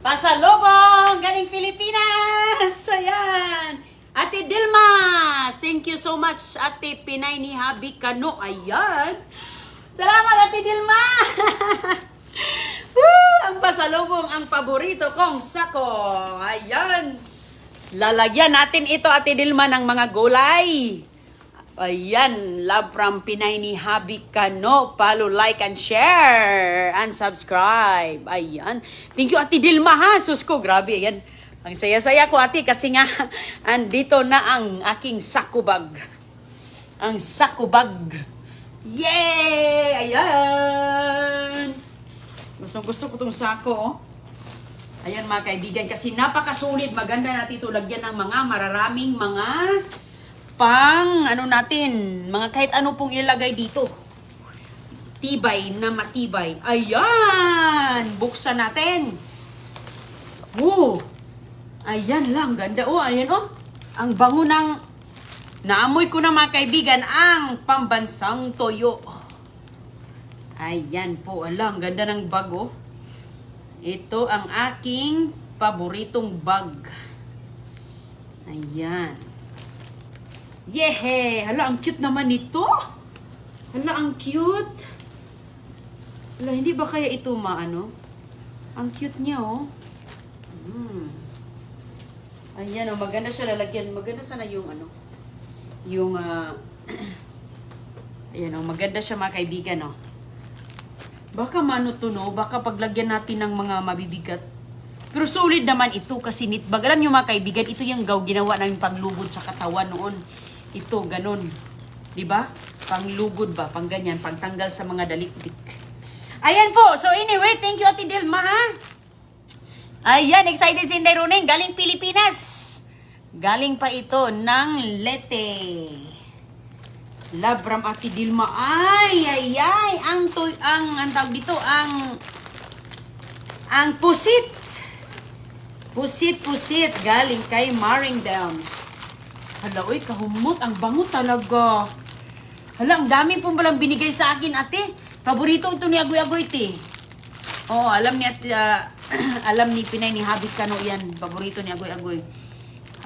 Pasalubong galing Pilipinas. Ayan. Ate Dilmas, thank you so much, Ate Pinay ni Habi Kano. Ayan. Salamat, Ate Dilma. Ang pasalubong, ang paborito kong sako. Ayan. Lalagyan natin ito, Ate Dilma, ng mga gulay. Ayan, love from Pinay ni Habi Kano. Follow, like, and share. And subscribe. Ayan. Thank you, Ate Dilma, ha. Sus ko, grabe. Ayan. Ang saya-saya ko, ate, kasi nga, andito na ang aking sakubag. Ang sakubag. Yay! Ayan! Gusto ko itong sako, oh. Ayan, mga kaibigan, kasi napakasulit. Maganda natin ito lagyan ng mga mararaming mga mga kahit ano pong ilalagay dito. Tibay na matibay. Ayan! Buksan natin. Woo! Ayan lang, ganda. Oh, ayan oh. Ang bango ng, naamoy ko na mga kaibigan, ang pambansang toyo. Ayan po, alang, ganda ng bag oh. Ito ang aking paboritong bag. Ayan. Yehe! Hala, ang cute naman ito. Hala, ang cute. Hala, hindi ba kaya ito maano? Ang cute niya oh. Ayan, oh, maganda siya lalagyan. Maganda sana yung ayan, oh, maganda siya mga kaibigan, oh. Baka to, no? Baka paglagyan natin ng mga mabibigat. Pero solid naman ito kasi knitbag. Alam nyo mga kaibigan, ito yung ginawa namin panglugod sa katawan noon. Ito, ganun. Diba? Panglugod ba? Pang ganyan, pagtanggal sa mga dalikdik. Ayan po. So anyway, thank you Ate Dilma, ha? Ayan, excited si Inday Runeng. Galing Pilipinas. Galing pa ito ng Leyte. Love from Ate Dilma. Ay. Ang tawag dito, ang pusit. Pusit. Galing kay Maring Dams. Hala, oy, kahumot. Ang bango talaga. Hala, ang dami pong palang binigay sa akin, ate. Paborito ito ni Agoy-Agoy, te. Oo, alam ni alam ni Pinay ni Habi Kano yan. Paborito ni Agoy-Agoy.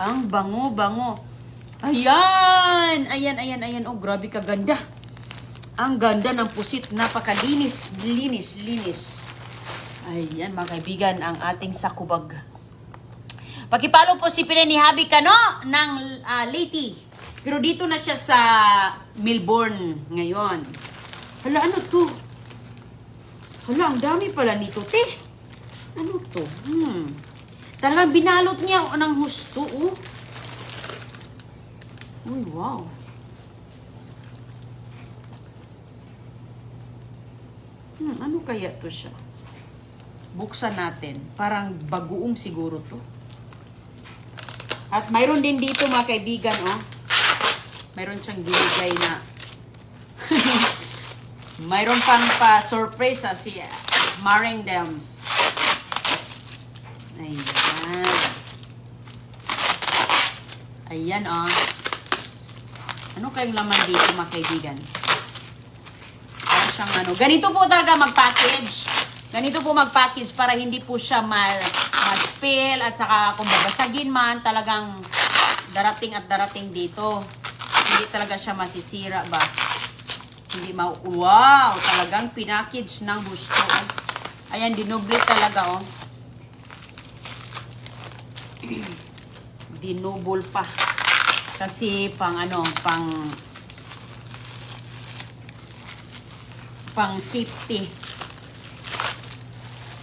Ang bango. Ayan. Oh, grabe kaganda. Ang ganda ng pusit. Napakalinis. Linis. Ayan, mga kaibigan, ang ating sakubag. Pakipalo po si Pinay ni Habi Kano ng Leyte. Pero dito na siya sa Melbourne ngayon. Hala, ano to? Hala, ang dami pala nito, te. Ano to? Talagang binalot niya ng husto, oh. Uy, wow. Ano kaya to siya? Buksan natin. Parang bagoong siguro to. At mayroon din dito, mga kaibigan, oh. Mayroon siyang binigay na mayroon pang pa-surprise si Maring Dams. Ayan, oh. Ano kayong laman dito, mga kaibigan? Parang siyang ganito po talaga mag-package para hindi po siya ma-spill at saka kung babasagin man, talagang darating dito. Hindi talaga siya masisira ba? Hindi wow! Talagang pinackage ng gusto. Ayan, dinoble talaga, oh. Dinobol pa. Kasi pang safety.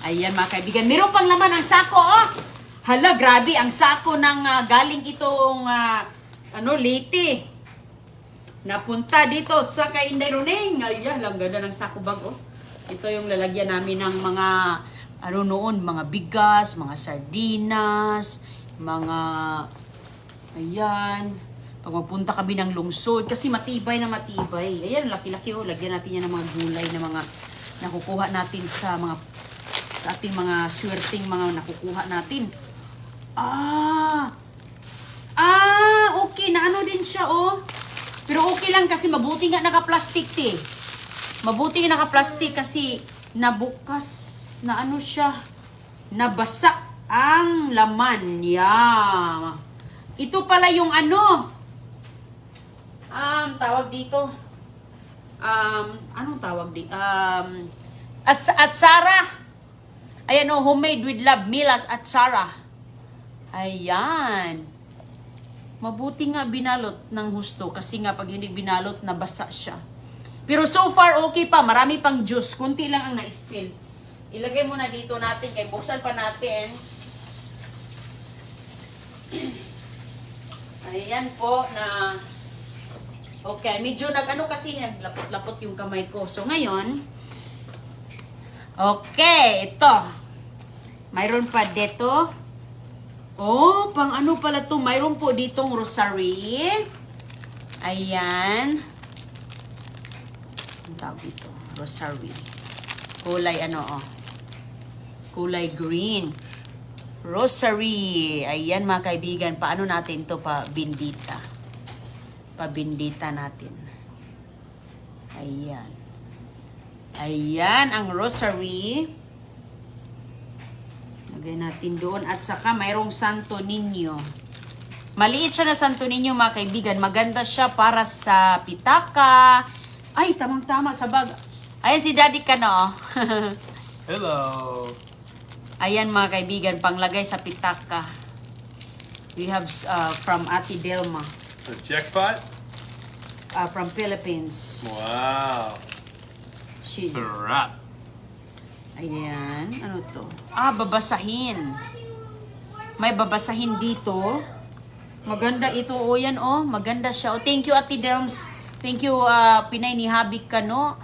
Ayan, mga kaibigan. Meron pang laman ang sako, oh. Hala, grabe. Ang sako ng galing itong Leyte. Napunta dito sa kay Inday Runeng. Ayan, lang ganda ng sako bag, oh. Ito yung lalagyan namin ng mga mga bigas, mga sardinas, mga ayan. Pag mapunta kami ng lungsod, kasi matibay na matibay. Ayan, laki-laki, oh. Lagyan natin yan ng mga gulay na mga nakukuha natin sa ating mga swerting mga nakukuha natin. Okay na din siya, oh. Pero okay lang kasi mabuti nga naka-plastic, te. Mabuti nga naka-plastic kasi nabukas na siya, nabasa. ang laman. Yeah. Ito pala yung ano. Tawag dito. Anong tawag dito? Atsara. Ayan o, homemade with love. Milas Atsara. Ayan. Mabuti nga binalot ng husto. Kasi nga pag hindi binalot, nabasa siya. Pero so far, okay pa. Marami pang juice. Kunti lang ang na-spill. Ilagay muna dito natin. Kaya buksan pa natin. Ayan po na okay, medyo nag-ano kasi naglapot-lapot yung kamay ko. So ngayon, okay, ito. Mayroon pa dito. Oh, pang ano pala to? Mayroon po ditong rosary. Ayan. Ang tawag dito, rosary. Kulay ano oh. Kulay green. Rosary. Ayan mga kaibigan, paano natin to pabindita? Pabindita natin. Ayan. Ayan ang rosary. Lagay natin doon. At saka mayroong Santo Niño. Maliit siya na Santo Niño mga kaibigan. Maganda siya para sa pitaka. Ay, tamang-tama sa bag. Ayan si Daddy ka no. Hello. Ayan mga kaibigan, panglagay sa pitaka. We have from Ate Delma. The jackpot? From Philippines. Wow. She, Sarap. ayan, ano to? Babasahin. May babasahin dito. Maganda ito, o yan oh. Maganda siya. Oh, thank you Ate Delms. Thank you Pinay ni Habik ka no.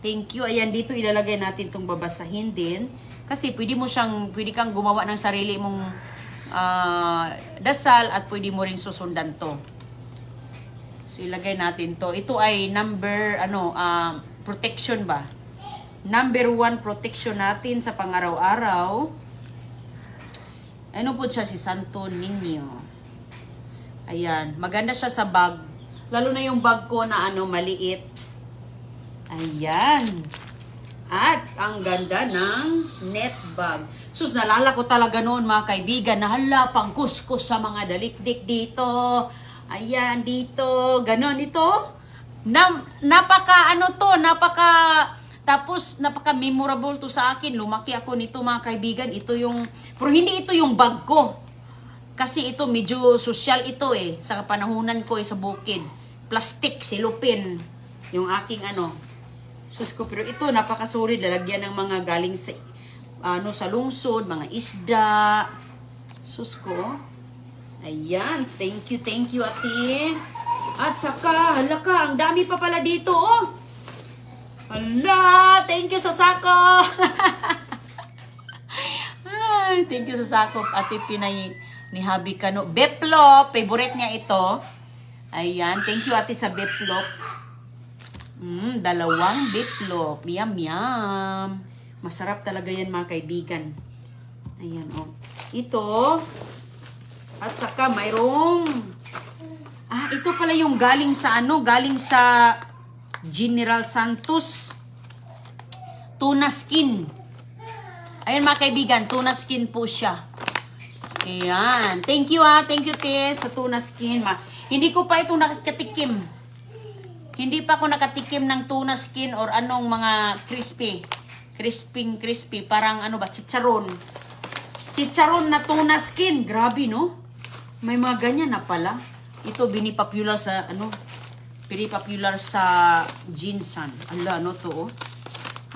Thank you. Ayan, dito ilalagay natin itong babasahin din. Kasi pwede kang gumawa ng sarili mong dasal at pwede mo ring susundan to. So ilagay natin to. Ito ay protection ba? Number 1 protection natin sa pang-araw-araw. Ano po siya si Santo Niño. Ayan, maganda siya sa bag. Lalo na yung bag ko na maliit. Ayan. At ang ganda ng net bag. Sus, nalala ko talaga noon mga kaibigan, nahala pang kuskus sa mga dalikdik dito. Ayan, dito. Ganon ito. Tapos napaka-memorable to sa akin. Lumaki ako nito mga kaibigan. Ito yung, pero hindi ito yung bag ko. Kasi ito medyo social ito sa panahunan ko sa bukid. Plastic, silupin. Yung aking sus ko, pero ito napakasulit, lalagyan ng mga galing sa sa lungsod, mga isda. Sus ko. Ayan, thank you ate. At saka, halaka, ang dami pa pala dito oh. Hala, thank you sa sako. Ay, thank you sa sako, Ate Pinay ni Habi Kano. Beplop, favorite niya ito. Ayan, thank you ate sa beplop. Dalawang beplop. Yum, yum. Masarap talaga yan mga kaibigan. Ayan, oh. Ito. At saka mayroong ito pala yung galing sa galing sa General Santos. Tuna skin. Ayan mga kaibigan, tuna skin po siya. Ayan. Thank you Thank you te sa tuna skin. Hindi ko pa ito nakatikim. Hindi pa ako nakatikim ng tuna skin or anong mga crispy. Crispy. Parang chicharon. Chicharon na tuna skin. Grabe, no? May mga ganyan na pala. Ito, binipopular sa, binipopular sa Jinsan. Ala, to, oh.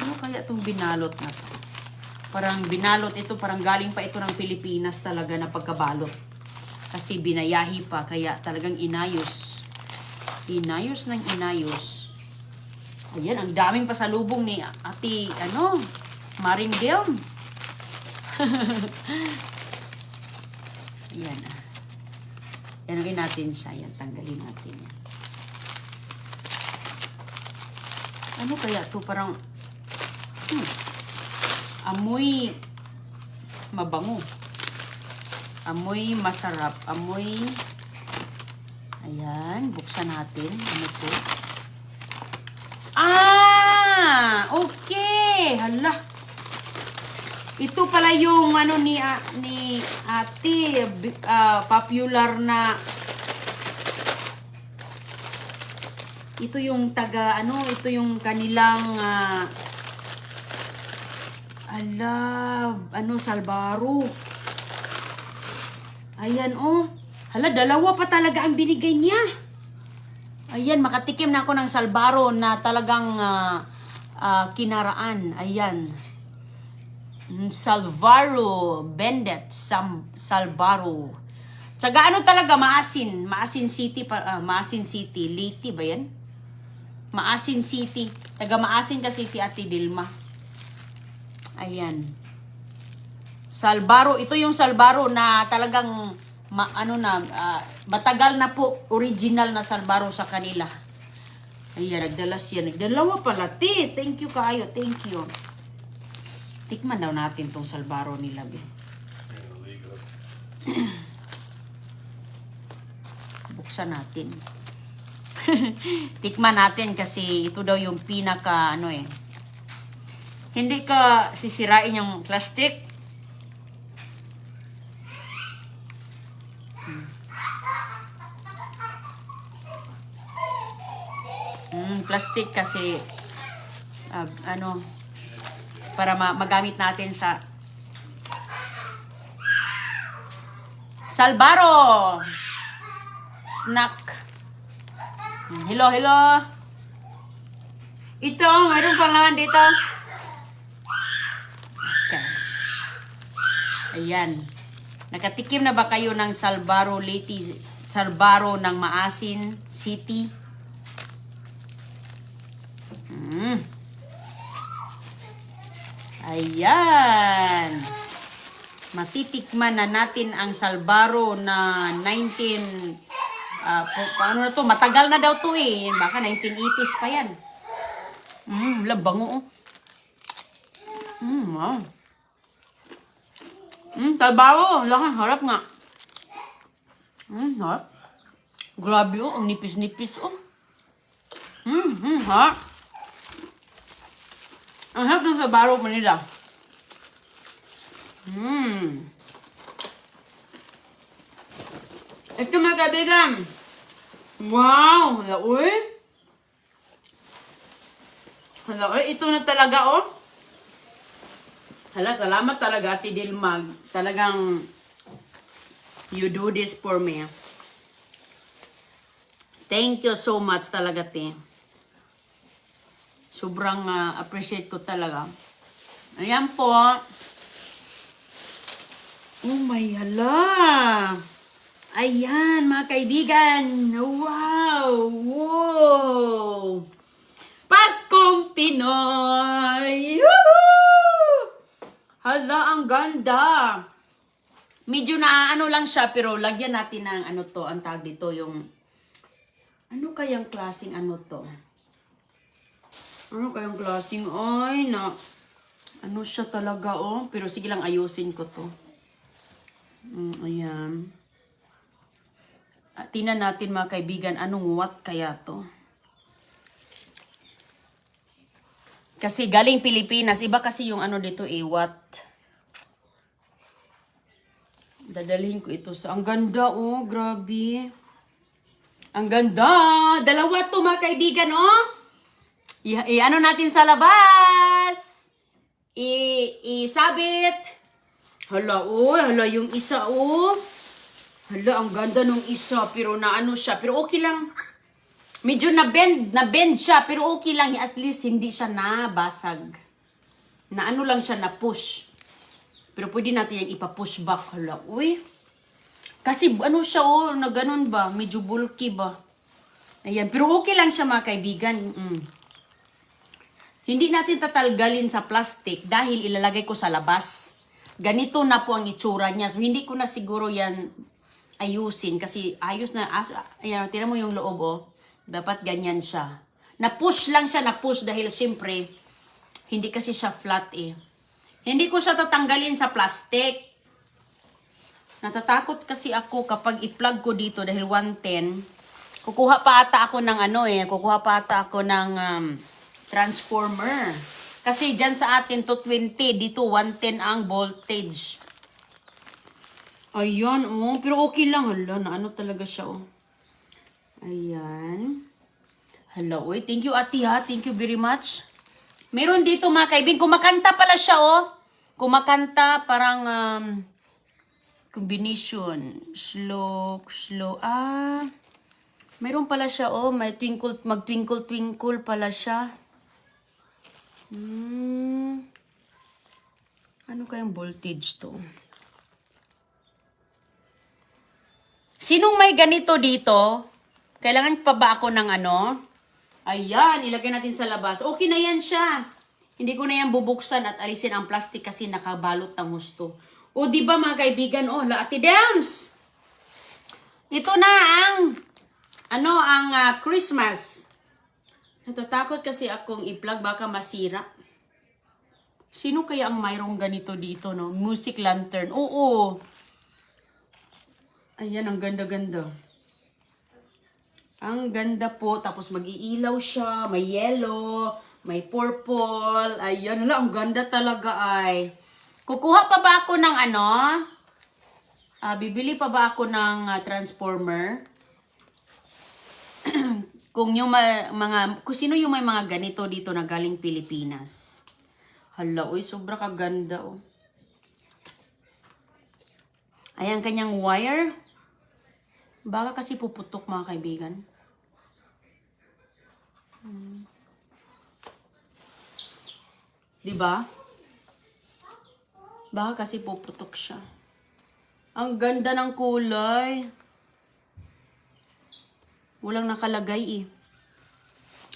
Ano kaya itong binalot na to? Parang binalot ito, parang galing pa ito ng Pilipinas talaga na pagkabalot. Kasi binayahi pa, kaya talagang inayos. Inayos ng inayos. Ayan, ang daming pasalubong ni Ate, Maring Deon. Ayan. Yanagin natin siya. Yan, tanggalin natin yan. Ano kaya to? Parang, amoy mabango. Amoy masarap. Amoy, ayan, buksan natin. Ano to? Okay. Hala. Ito pala yung ano ni ate, popular na. Ito yung ito yung kanilang Salbaro. Ayan oh. Hala, dalawa pa talaga ang binigay niya. Ayan, makatikim na ako ng Salbaro na talagang kinaraan. Ayan. Salvaro Bendet Salbaro. Saga ano talaga, Maasin City, Maasin City, Leyte ba yan? Maasin City. Taga Maasin kasi si Ate Dilma. Ayan. Salbaro, ito yung Salbaro na talagang matagal na po, original na Salbaro sa kanila. Ayan, nagdala siya. Nagdalawa pala, te. Thank you kayo, thank you. Tikman daw natin tong Salbaro nila, be. Buksan natin. Tikman natin kasi ito daw yung pinaka hindi ka sisirain yung plastic. Plastic kasi para magamit natin sa Salbaro snack. Hello. Ito, mayroon pang laman dito. Okay. Ayan. Nakatikim na ba kayo ng Salbaro Leyte, Salbaro ng Maasin City? Ayan. Matitikman na natin ang Salbaro na paano na to? Matagal na daw to eh. Baka 1980s pa yan. Bango oh. Wow. Salbaro. Harap nga. Harap. Grabe oh. Ang nipis-nipis oh. Harap. Ang harap ng Salbaro Manila. Ito mga kaibigan. Wow! Hala, uy. Ito na talaga, oh. Hala, salamat talaga, Ate Dilma. Talagang, you do this for me. Thank you so much talaga, Te. Sobrang appreciate ko talaga. Ayan po. Oh my, hala. Ayan, mga kaibigan. Wow! Wow! Paskong Pinoy! Woohoo! Hala, ang ganda. Medyo lang siya, pero lagyan natin ng ang tag dito, yung ano kayang klaseng to? Ano kayang klaseng, ano siya talaga, oh. Pero sige lang, ayusin ko to. Ayan. Tingnan natin mga kaibigan, anong what kaya to? Kasi galing Pilipinas, iba kasi yung dito what. Dadalhin ko ito sa, ang ganda oh, grabe. Ang ganda! Dalawa to mga kaibigan oh. Ano natin sa labas? Isabit. Hala, oh, hala yung isa, oh. Hala, ang ganda nung isa, pero siya, pero okay lang. Medyo na-bend siya, pero okay lang, at least hindi siya nabasag. Lang siya, na-push. Pero pwede natin yung ipa-push back, hala, uy. Kasi siya, oh, na ganun ba, medyo bulky ba. Ayan, pero okay lang siya mga kaibigan. Hindi natin tatalgalin sa plastic dahil ilalagay ko sa labas. Ganito na po ang itsura niya. So, hindi ko na siguro yan ayusin kasi ayos na. Ayan, tira mo yung loob, oh. Dapat ganyan siya. Na-push lang siya, na-push dahil siyempre, hindi kasi siya flat eh. Hindi ko siya tatanggalin sa plastic. Natatakot kasi ako kapag i-plug ko dito dahil 110. Kukuha pa ata ako ng kukuha pa ata ako ng transformer. Kasi dyan sa atin, 220. Dito, 110 ang voltage. Ayan, oh. Pero okay lang. Hala, na ano talaga siya, oh. Ayan. Hala, oy. Thank you, ate, ha. Thank you very much. Meron dito, mga kaibig. Kumakanta pala siya, oh. Kumakanta, parang, combination. Slow. Meron pala siya, oh. May twinkle, mag-twinkle-twinkle pala siya. Ano kayang voltage to? Sinong may ganito dito? Kailangan pa ba ako ng ano? Ayan, ilagay natin sa labas. Okay na yan siya. Hindi ko na yan bubuksan at alisin ang plastic kasi nakabalot ng husto. O, di ba mga kaibigan? O, Ate Dems! Ito na ang Christmas. Natatakot kasi akong i-plug, baka masira. Sino kaya ang mayroong ganito dito, no? Music lantern. Oo. Ayan, ang ganda-ganda. Ang ganda po. Tapos mag-iilaw siya. May yellow. May purple. Ayan, hala, ang ganda talaga ay. Kukuha pa ba ako ng ano? Bibili pa ba ako ng transformer? Kung sino yung may mga ganito dito na galing Pilipinas. Hala, uy, sobra kaganda, oh. Ayan, kanyang wire. Baka kasi puputok, mga kaibigan. Diba? Baka kasi puputok siya. Ang ganda ng kulay. Walang nakalagay eh.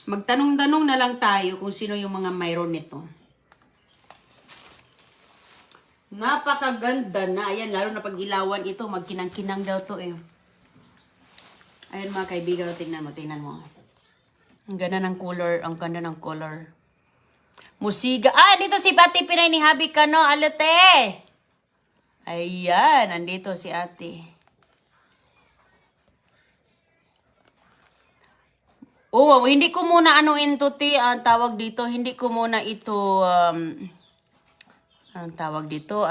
Magtanong-tanong na lang tayo kung sino yung mga mayroon nito. Napakaganda na. Ayan, lalo na pag ilawan ito, magkinang-kinang daw to eh. Ayan mga kaibigan, tingnan mo. Ang ganda ng color, Musiga. Dito si Pati Pinay ni Habi Kano, alate. Ayan, andito si ate. Oh, hindi ko muna ang tawag dito, hindi ko muna ito, anong tawag dito,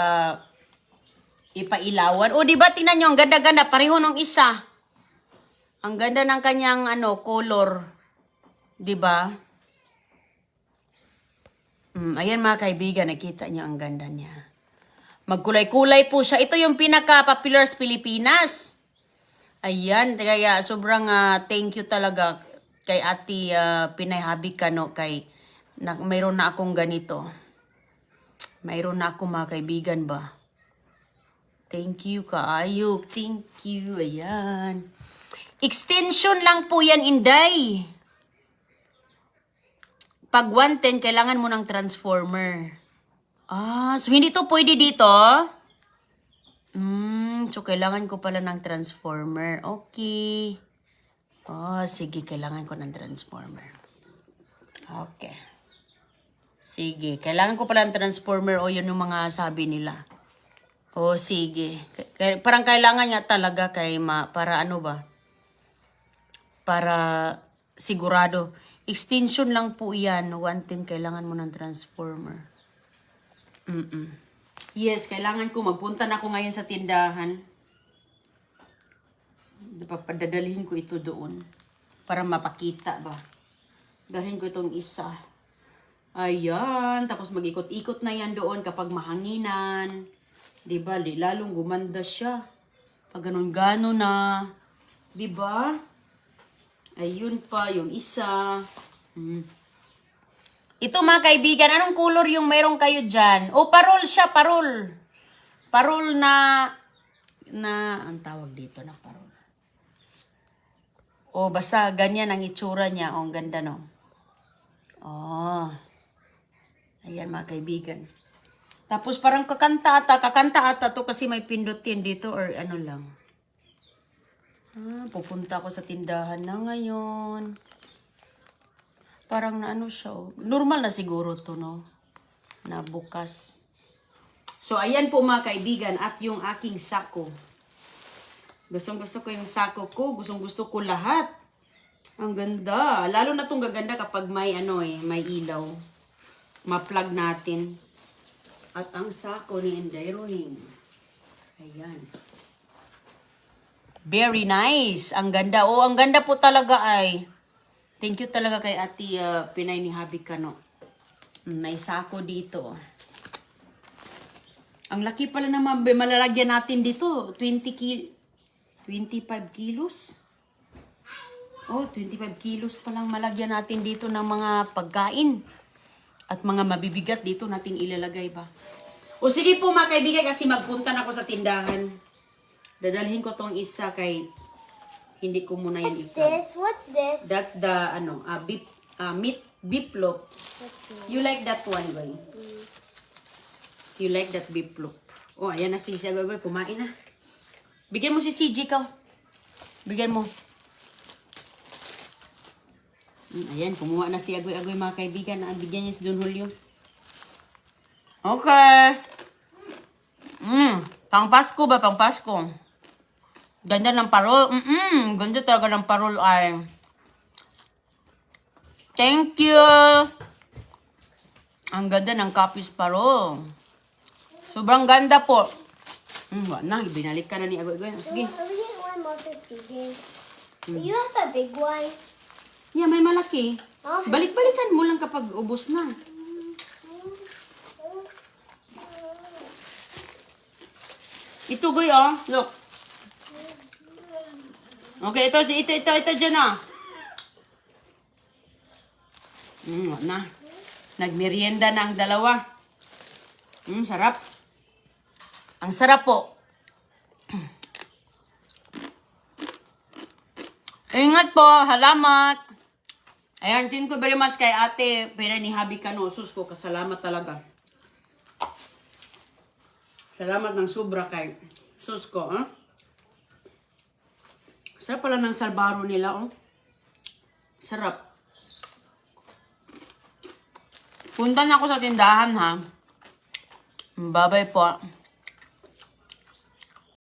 ipailawan. Oh, di ba, tingnan nyo, ang ganda-ganda, pareho nung isa. Ang ganda ng kanyang, color. Di ba? Ayan mga kaibigan, nakita nyo ang ganda niya. Magkulay-kulay po siya. Ito yung pinaka-popular sa Pilipinas. Ayan, kaya sobrang thank you talaga kay Ate Pinay Habi Kano mayroon na akong ganito. Mayroon na akong mga kaibigan ba. Thank you kaayo. Thank you. Ayan. Extension lang po yan, Inday. Pag 110, kailangan mo ng transformer. So hindi to pwede dito? So kailangan ko pala ng transformer. Okay. Sige, kailangan ko ng transformer. Okay. Sige, kailangan ko pala ng transformer o yun yung mga sabi nila. Sige. Parang kailangan nga talaga para ano ba? Para sigurado. Extension lang po yan. 110, kailangan mo ng transformer. Yes, kailangan ko. Magpunta na ako ngayon sa tindahan. Papadadalhin ko ito doon para mapakita ba. Dalhin ko itong isa. Ayan. Tapos mag-ikot-ikot na yan doon kapag mahanginan. Diba? Lalong gumanda siya. Pag ganun-gano na. Diba? Ayun pa, yung isa. Ito mga kaibigan, anong color yung meron kayo dyan? Parol siya, parol. Parol na, ang tawag dito na parol. Basta ganyan ang itsura niya. Ang ganda, no? Ayan, mga kaibigan. Tapos parang kakanta ata to kasi may pindutin dito or ano lang. Pupunta ako sa tindahan na ngayon. Parang na ano siya. Normal na siguro to, no? Na bukas. So, ayan po mga kaibigan at yung aking sako. Gustong-gusto ko yung sako ko. Gustong-gusto ko lahat. Ang ganda. Lalo na itong gaganda kapag may may ilaw. ma-plug natin. At ang sako ni Inday Roning. Ayan. Very nice. Ang ganda. Oh, ang ganda po talaga ay. Thank you talaga kay Ate Pinay ni Habi Kano. May sako dito. Ang laki pala naman malalagyan natin dito. 25 kilos. Oh, 25 kilos pa lang malagyan natin dito ng mga pagkain. At mga mabibigat dito natin ilalagay ba. O sige po mga kaibigan kasi magpunta na ako sa tindahan. Dadalhin ko tong isa kay hindi ko muna yan What's this? What's this? That's the beef loaf. You like that one, boy? You like that beef loaf? Oh, ayan na si Agoy, kumain na. Bigyan mo si CJ ka. Bigyan mo. Ayan, kumuha na si Agoy mga kaibigan. Bigyan niya si Don Julio. Okay. Pang Pasko ba? Pang Pasko. Ganda ng parol. Ganda talaga ng parol ay. Thank you. Ang ganda ng kapis parol. Sobrang ganda po. Wala na, binalik ka na ni Agoy. Sige. I really need one more for CJ. You have a big one. Yeah, may malaki. Oh. Balik-balikan mo lang kapag ubos na. Ito, Goy, oh. Look. Okay, ito dyan, ah. Wala na. Nagmerienda na ang dalawa. Sarap. Ang sarap po. Ingat po. Salamat. Ayan, thank you very much kay Ate Pera ni Habi Kano. Sus ko, kasalamat talaga. Salamat ng sobra kay sus ko, ah. Sarap pala ng salbaro nila, oh. Sarap. Punta na ako sa tindahan, ha. Bye-bye po.